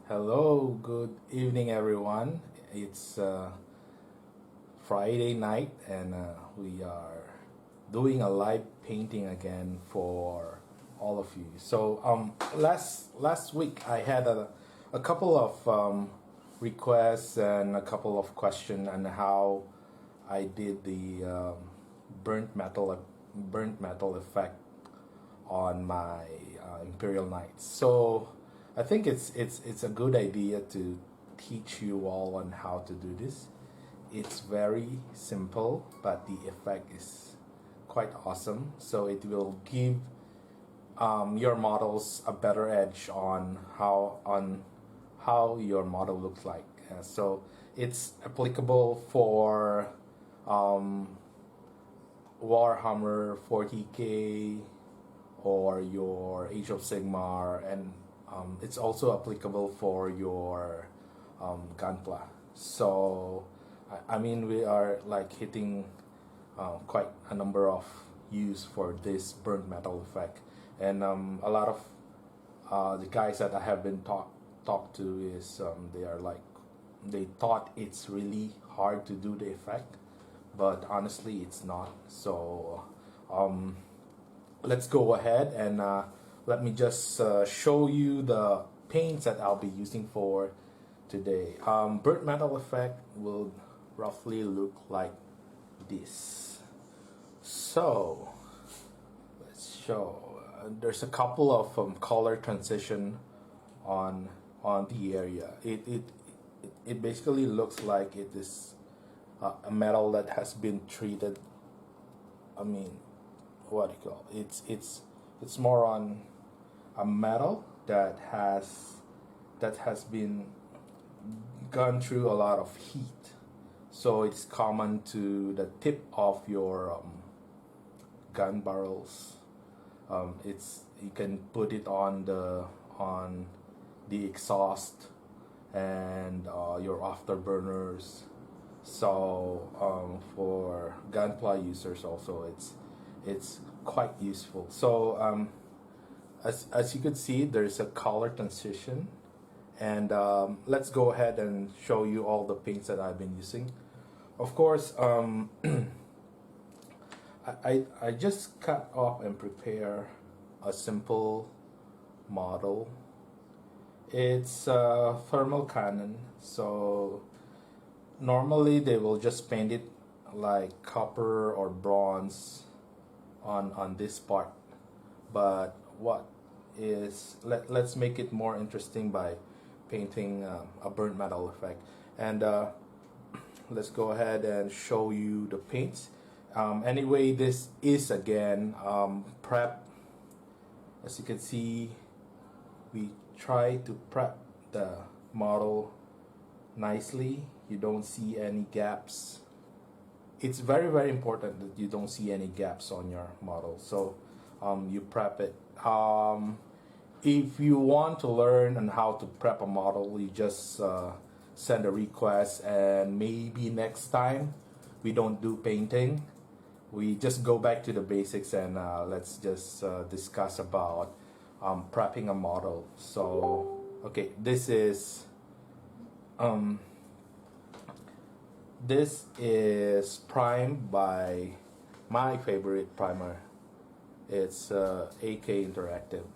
Hello, good evening, everyone. It's Friday night, and we are doing a live painting again for all of you. So, last week I had a couple of requests and a couple of questions on how I did the burnt metal effect on my Imperial Knights. So I think it's a good idea to teach you all on how to do this. It's very simple, but the effect is quite awesome. So it will give your models a better edge on how your model looks like. So it's applicable for Warhammer 40k or your Age of Sigmar, and it's also applicable for your Gunpla. So, I mean, we are like hitting quite a number of use for this burnt metal effect, and a lot of the guys that I have been talked to is they are like they thought it's really hard to do the effect, but honestly, it's not. So. Let's go ahead and let me just show you the paints that I'll be using for today. Burnt metal effect will roughly look like this. So let's show. There's a couple of color transition on the area. It basically looks like it is a metal that has been treated. I mean, what do you call it? It's more on a metal that has been gone through a lot of heat, so it's common to the tip of your gun barrels. It's you can put it on the exhaust and your afterburners. So for gunpla users also it's quite useful. So as you could see, there's a color transition, and let's go ahead and show you all the paints that I've been using. Of course, I just cut off and prepare a simple model. It's a thermal cannon, so normally they will just paint it like copper or bronze on this part, but let's make it more interesting by painting a burnt metal effect, and let's go ahead and show you the paints. Anyway, this is again prep. As you can see, we try to prep the model nicely. You don't see any gaps. It's very, very important that you don't see any gaps on your model. So you prep it. If you want to learn on how to prep a model, you just send a request, and maybe next time we don't do painting. We just go back to the basics, and let's just discuss about prepping a model. So, okay, this is primed by my favorite primer. It's AK Interactive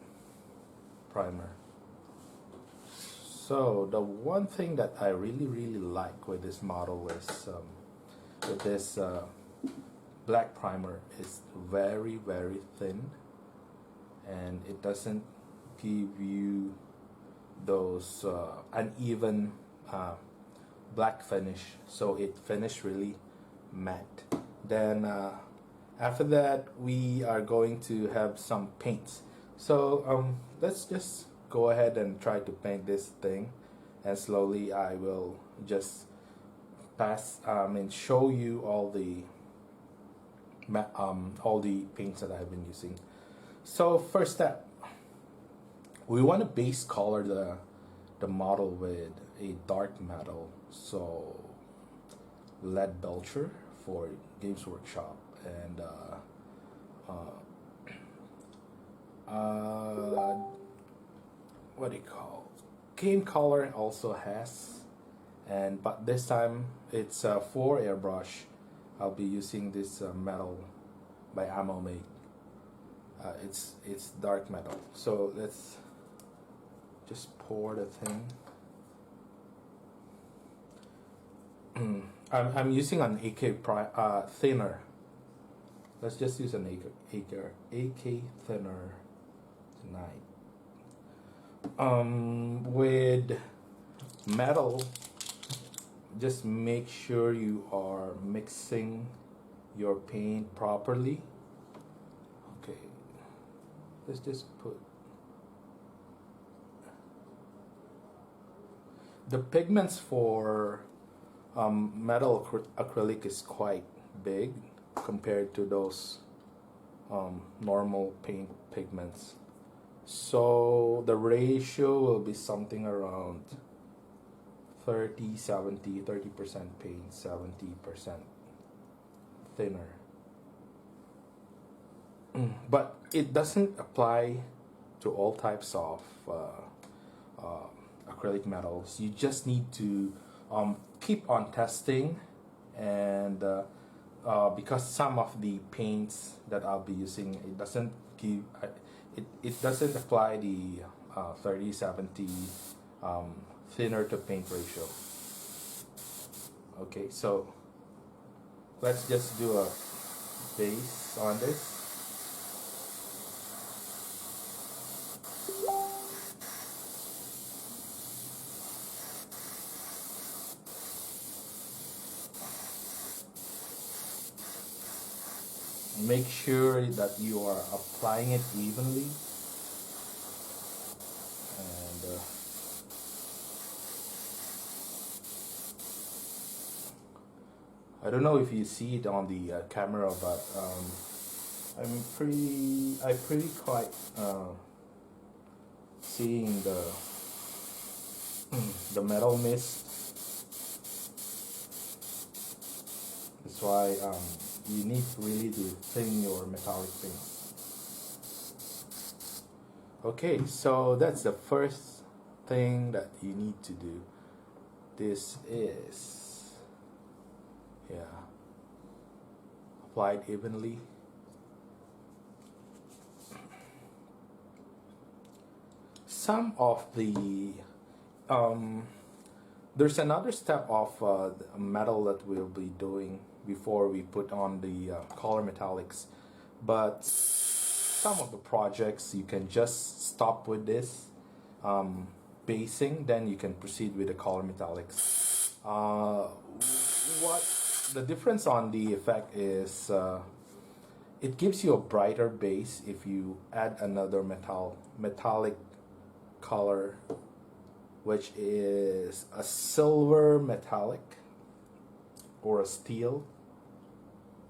primer. So the one thing that I really like with this model is with this black primer is very thin, and it doesn't give you those uneven black finish, so it finished really matte. Then after that we are going to have some paints. So let's just go ahead and try to paint this thing, and slowly I will just pass and show you all the paints that I've been using. So first step, we want to base color the model with a dark metal. So lead belcher for Games Workshop, and what do you call game color also has, but this time it's for airbrush. I'll be using this metal by Ammo Made. It's dark metal. So let's just pour the thing. I'm using an AK thinner. Let's just use an AK thinner tonight. With metal, just make sure you are mixing your paint properly. Okay, let's just put the pigments for metal acrylic is quite big compared to those normal paint pigments. So the ratio will be something around 30% paint, 70% thinner. But it doesn't apply to all types of acrylic metals. You just need to keep on testing, and because some of the paints that I'll be using, it doesn't give it doesn't apply the 30-70 thinner to paint ratio. Okay, so let's just do a base on this. Make sure that you are applying it evenly, and I don't know if you see it on the camera, but I pretty quite seeing the metal mist. That's why you need really to thin your metallic paint. Okay, so that's the first thing that you need to do. This is, applied evenly. Some of the there's another step of the metal that we'll be doing before we put on the color metallics, but some of the projects you can just stop with this basing, then you can proceed with the color metallics. What the difference on the effect is, it gives you a brighter base if you add another metallic color, which is a silver metallic or a steel.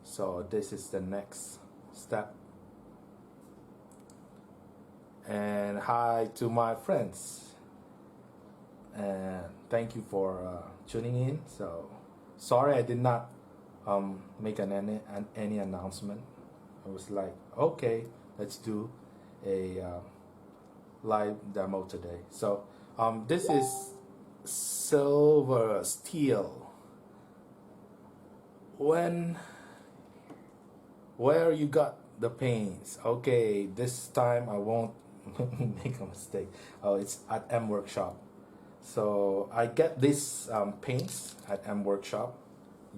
So this is the next step. And hi to my friends, and thank you for tuning in. So sorry I did not make any announcement. I was like, okay, let's do a live demo today. So this is silver steel. Where you got the paints? Okay, this time I won't make a mistake. Oh, it's at M Workshop. So I get these paints at M Workshop.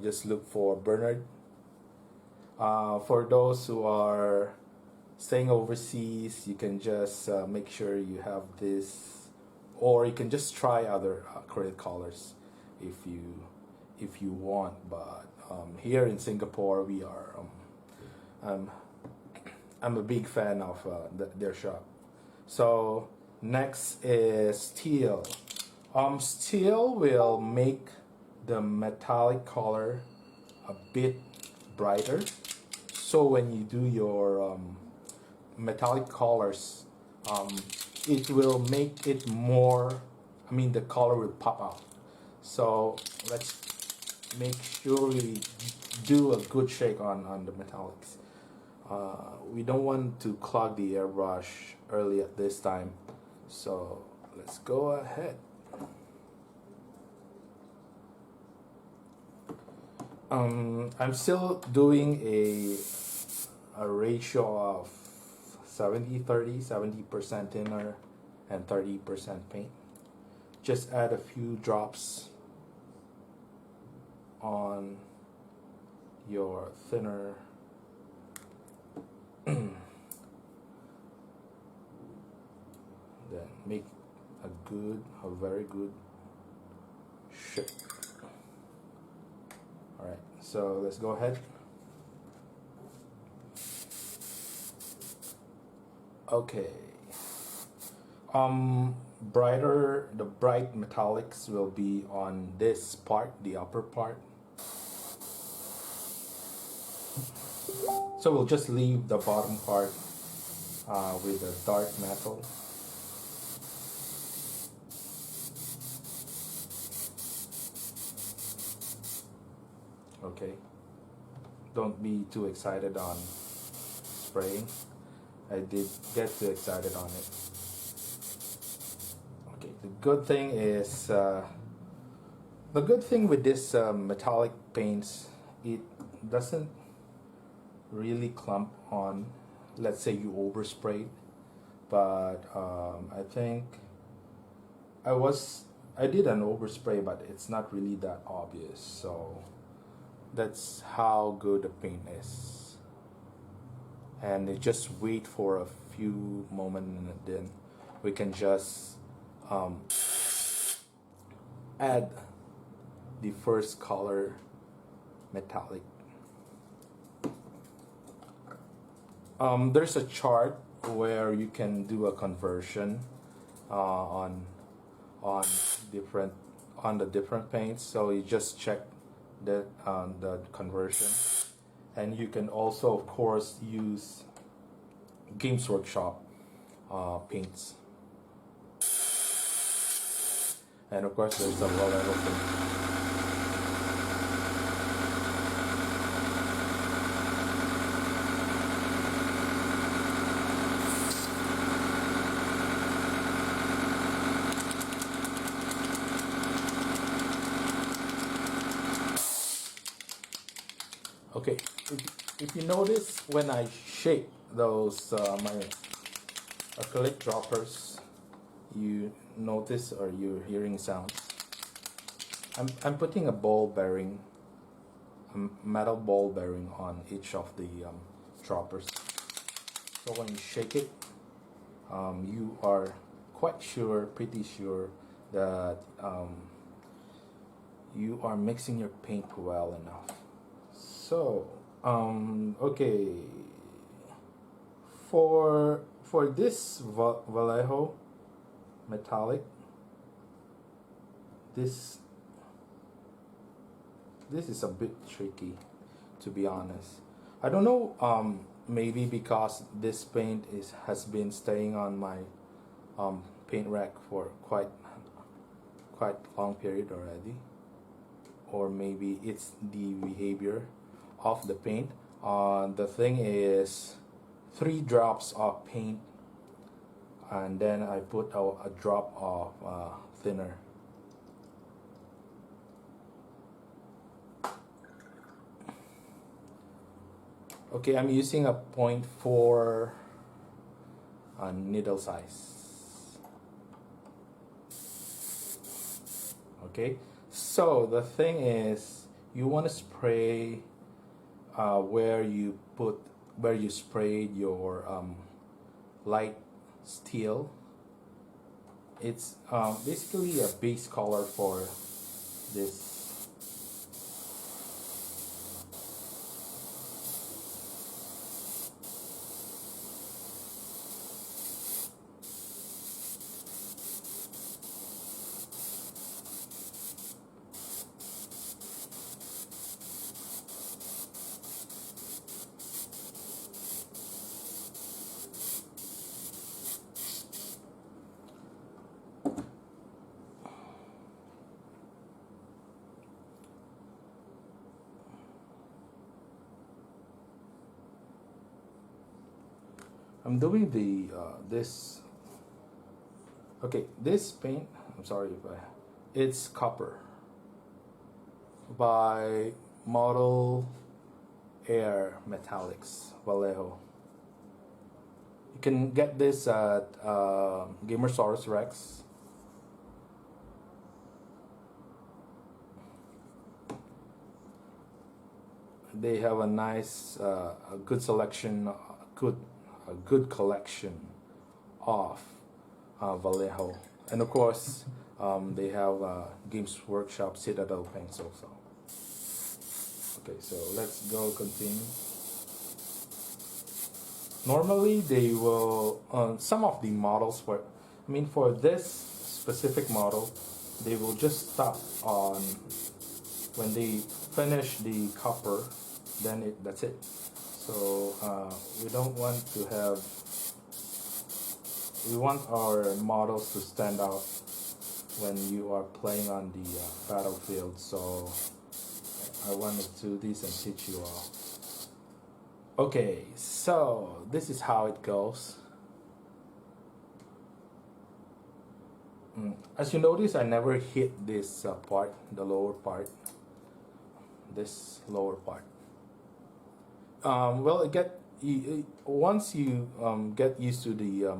Just look for Bernard. For those who are staying overseas, you can just make sure you have this, or you can just try other acrylic colors if you want. But here in Singapore, we are. I'm a big fan of their shop. So next is steel. Steel will make the metallic color a bit brighter. So when you do your metallic colors, it will make it more. I mean, the color will pop out. So let's make sure we do a good shake on the metallics. We don't want to clog the airbrush early at this time, so let's go ahead. I'm still doing a ratio of 70-30, 70% thinner and 30% paint. Just add a few drops on your thinner then make a very good shape. Alright, so let's go ahead. Okay. The bright metallics will be on this part, the upper part. So we'll just leave the bottom part with the dark metal. Okay. Don't be too excited on spraying. I did get too excited on it. Okay, the good thing is, the good thing with this metallic paints, it doesn't really clump on, let's say you oversprayed, but I think I did an overspray, but it's not really that obvious, so that's how good the paint is. And you just wait for a few moments and then we can just add the first color metallic. There's a chart where you can do a conversion on the different paints. So you just check the conversion, and you can also, of course, use Games Workshop paints. And of course, there's a low-level paint. Okay, if you notice when I shake those my acrylic droppers, you notice or you're hearing sounds. I'm putting a ball bearing, a metal ball bearing on each of the droppers. So when you shake it, you are quite sure, pretty sure that you are mixing your paint well enough. So, okay, for this Vallejo metallic, this is a bit tricky, to be honest. I don't know, maybe because this paint has been staying on my paint rack for quite long period already, or maybe it's the behavior of the paint. The thing is 3 drops of paint and then I put a drop of thinner. Okay, I'm using a 0.4 needle size. Okay, so the thing is, you want to spray where you sprayed your light steel. It's basically a base color for this. I'm doing the this. Okay, this paint. I'm sorry if it's copper by Model Air Metallics Vallejo. You can get this at Gamersaurus Rex. They have a nice, a good selection, a good collection of Vallejo, and of course, they have Games Workshop Citadel paints also. Okay, so let's go continue. Normally, they will some of the models for this specific model, they will just stop on when they finish the copper, then that's it. So we don't want to have. We want our models to stand out when you are playing on the battlefield. So I want to do this and teach you all. Okay, so this is how it goes. As you notice, I never hit this part, the lower part. This lower part. Well, once you get used to the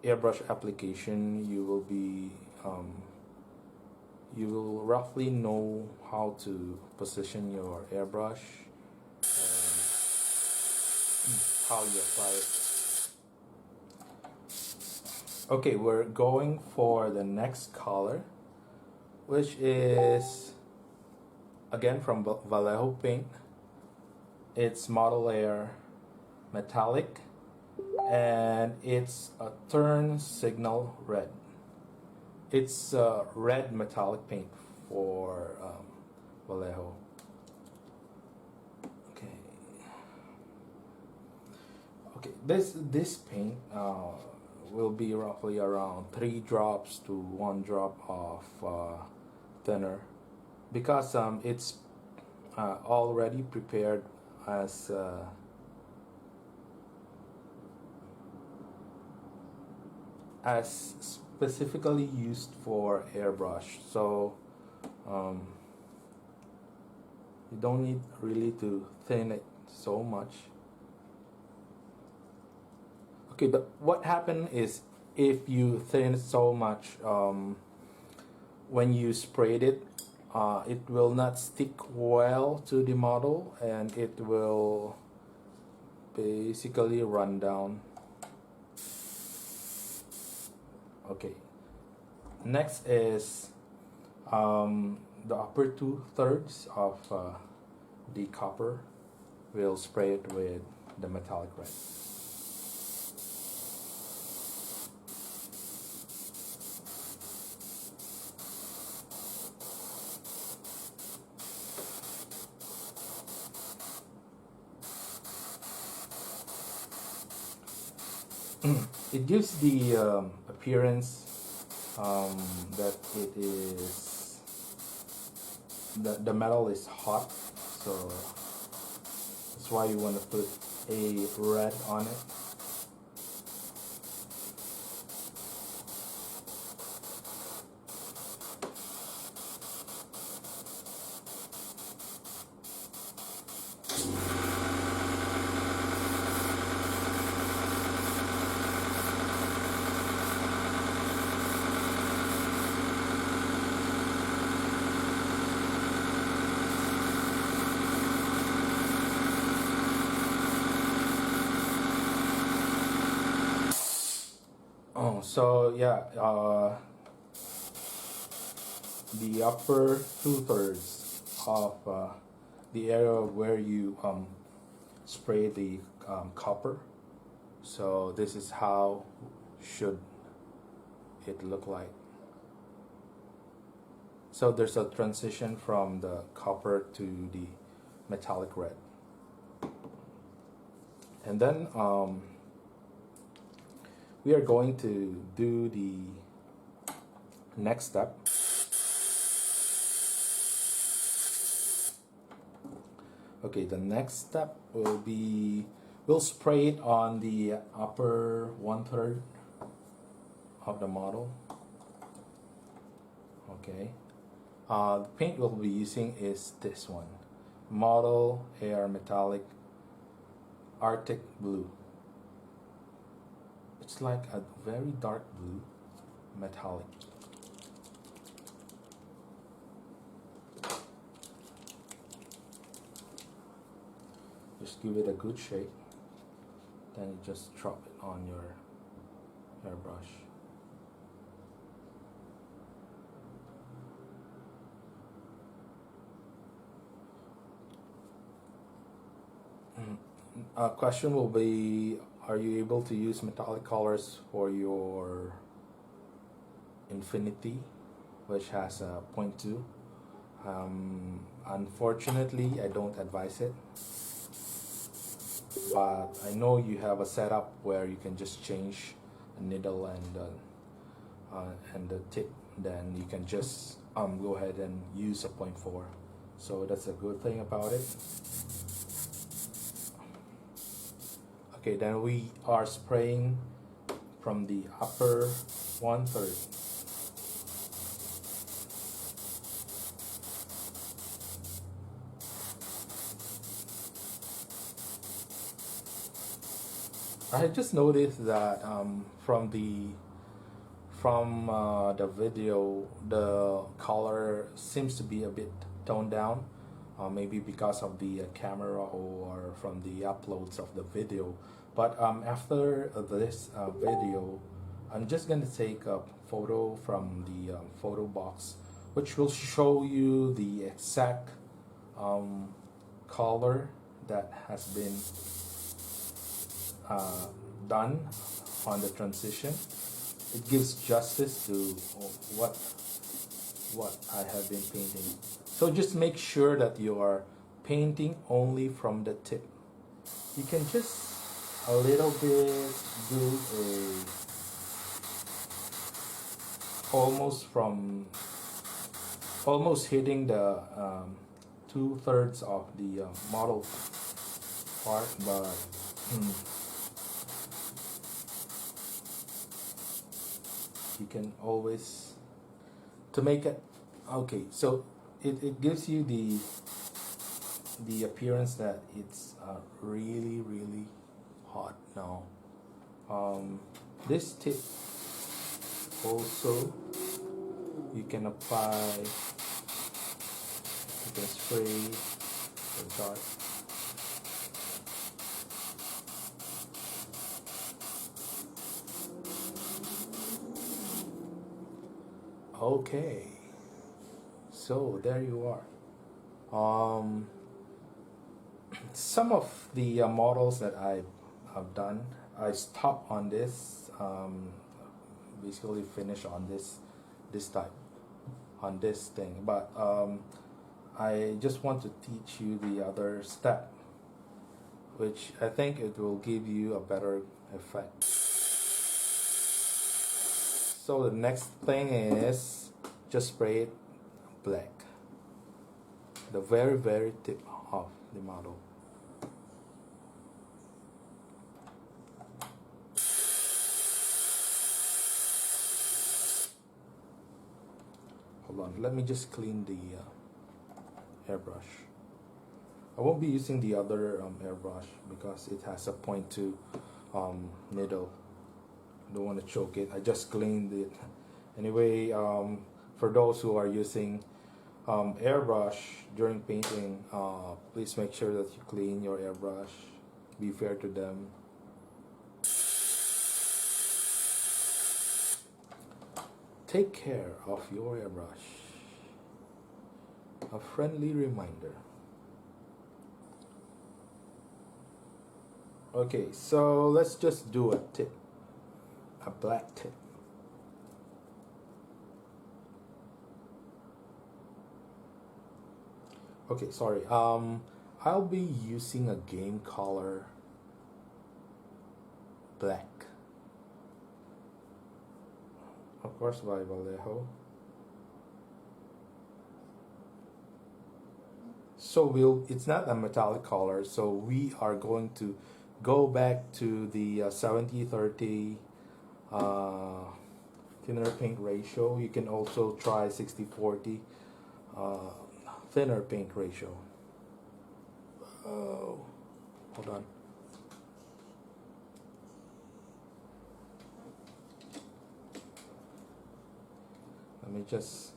airbrush application, you will roughly know how to position your airbrush and how you apply it. Okay, we're going for the next color, which is again from Vallejo Paint. It's Model Air Metallic, and it's a turn signal red. It's red metallic paint for Vallejo. Okay, this paint will be roughly around 3 drops to 1 drop of thinner, because it's already prepared as specifically used for airbrush, so you don't need really to thin it so much. Okay, but what happened is, if you thin it so much, when you sprayed it, it will not stick well to the model, and it will basically run down. Okay, next is the upper 2/3 of the copper. We'll spray it with the metallic red. It gives the appearance that it is the metal is hot, so that's why you want to put a red on it. Oh, so yeah, the upper 2/3 of the area where you spray the copper. So this is how should it look like. So there's a transition from the copper to the metallic red, and then we are going to do the next step. Okay, the next step will be, we'll spray it on the upper 1/3 of the model. Okay, the paint we'll be using is this one. Model Air Metallic Arctic Blue. It's like a very dark blue, metallic. Just give it a good shake, then you just drop it on your airbrush. A question will be, are you able to use metallic colors for your Infinity, which has a 0.2? Unfortunately, I don't advise it, but I know you have a setup where you can just change a needle and the tip, then you can just go ahead and use a 0.4. So that's a good thing about it. Okay, then we are spraying from the upper 1/3. I just noticed that from the video, the color seems to be a bit toned down. Maybe because of the camera or from the uploads of the video. But after this video, I'm just gonna take a photo from the photo box, which will show you the exact color that has been done on the transition. It gives justice to what I have been painting. So just make sure that you are painting only from the tip. You can just a little bit do almost hitting the 2/3 of the model part, but you can always to make it okay. So it gives you the appearance that it's really hot now. This tip also you can apply, you can spray the dart. Okay, so there you are. Some of the models that I have done, I stopped on this, basically finish on this type, on this thing, but I just want to teach you the other step, which I think it will give you a better effect. So the next thing is just spray it black, the very tip of the model. Hold on, let me just clean the airbrush. I won't be using the other airbrush because it has a 0.2 needle. Don't want to choke it. I just cleaned it. Anyway, for those who are using airbrush during painting, please make sure that you clean your airbrush. Be fair to them. Take care of your airbrush. A friendly reminder. Okay, so let's just do a tip. A black tip. Okay, sorry. I'll be using a game color black. Of course, by Vallejo. So it's not a metallic color, so we are going to go back to the 70-30 thinner paint ratio. You can also try 60-40 thinner paint ratio. Oh, hold on. Let me just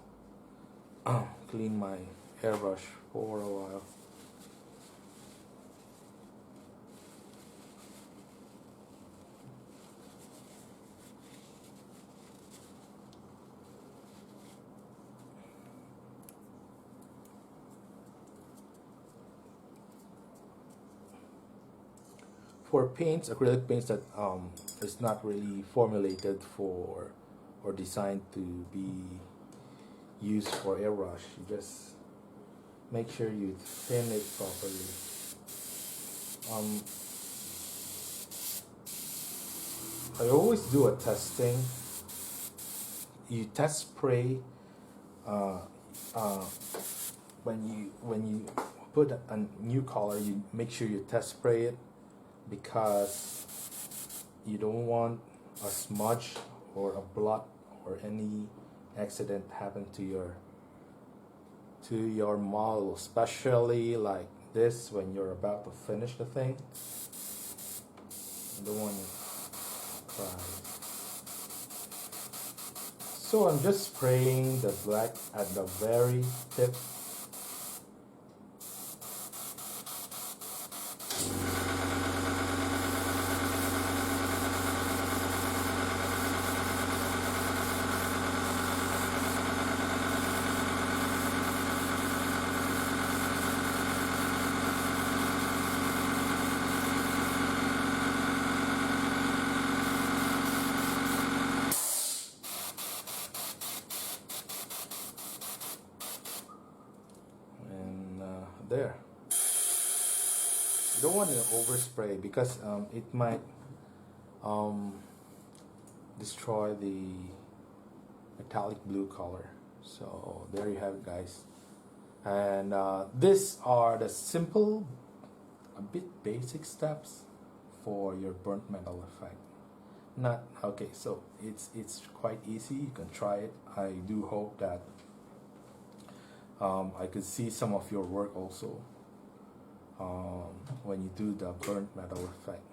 clean my airbrush for a while. For paints, acrylic paints that is not really formulated for or designed to be used for airbrush, you just make sure you thin it properly. I always do a testing. You test spray uh, uh, when you put a new color. You make sure you test spray it, because you don't want a smudge or a blot or any accident happen to your model, especially like this when you're about to finish the thing. You don't want to cry. So I'm just spraying the black at the very tip. There. You don't want to overspray, because it might destroy the metallic blue color. So there you have it, guys. And these are the simple, a bit basic steps for your burnt metal effect. Not okay, so it's quite easy. You can try it. I do hope that I could see some of your work also when you do the burnt metal effect.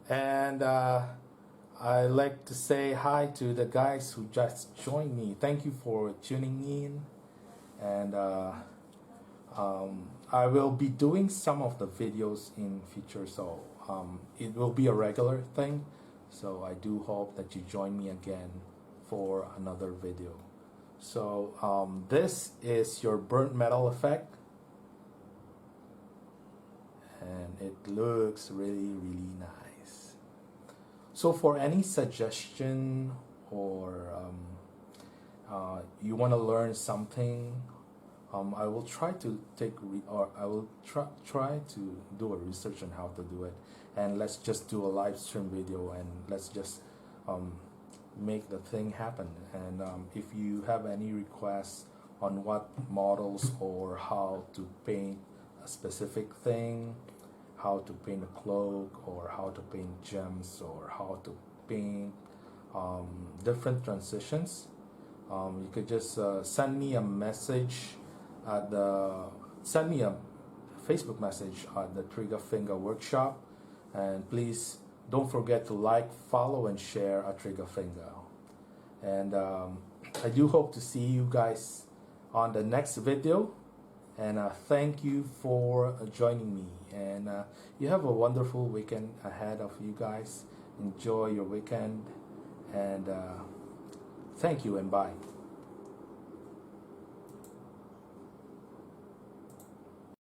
And I like to say hi to the guys who just joined me. Thank you for tuning in. And I will be doing some of the videos in future, so it will be a regular thing. So I do hope that you join me again for another video. So this is your burnt metal effect, and it looks really nice. So for any suggestion, or you want to learn something, I will try to try to do a research on how to do it, and let's just do a live stream video, and let's just make the thing happen. And if you have any requests on what models or how to paint a specific thing, how to paint a cloak, or how to paint gems, or how to paint different transitions, you could just send me a message at send me a Facebook message at the Trigger Finger Workshop. And please don't forget to like, follow, and share a Trigger Finger. And I do hope to see you guys on the next video. And thank you for joining me. And you have a wonderful weekend ahead of you guys. Enjoy your weekend. And thank you, and bye.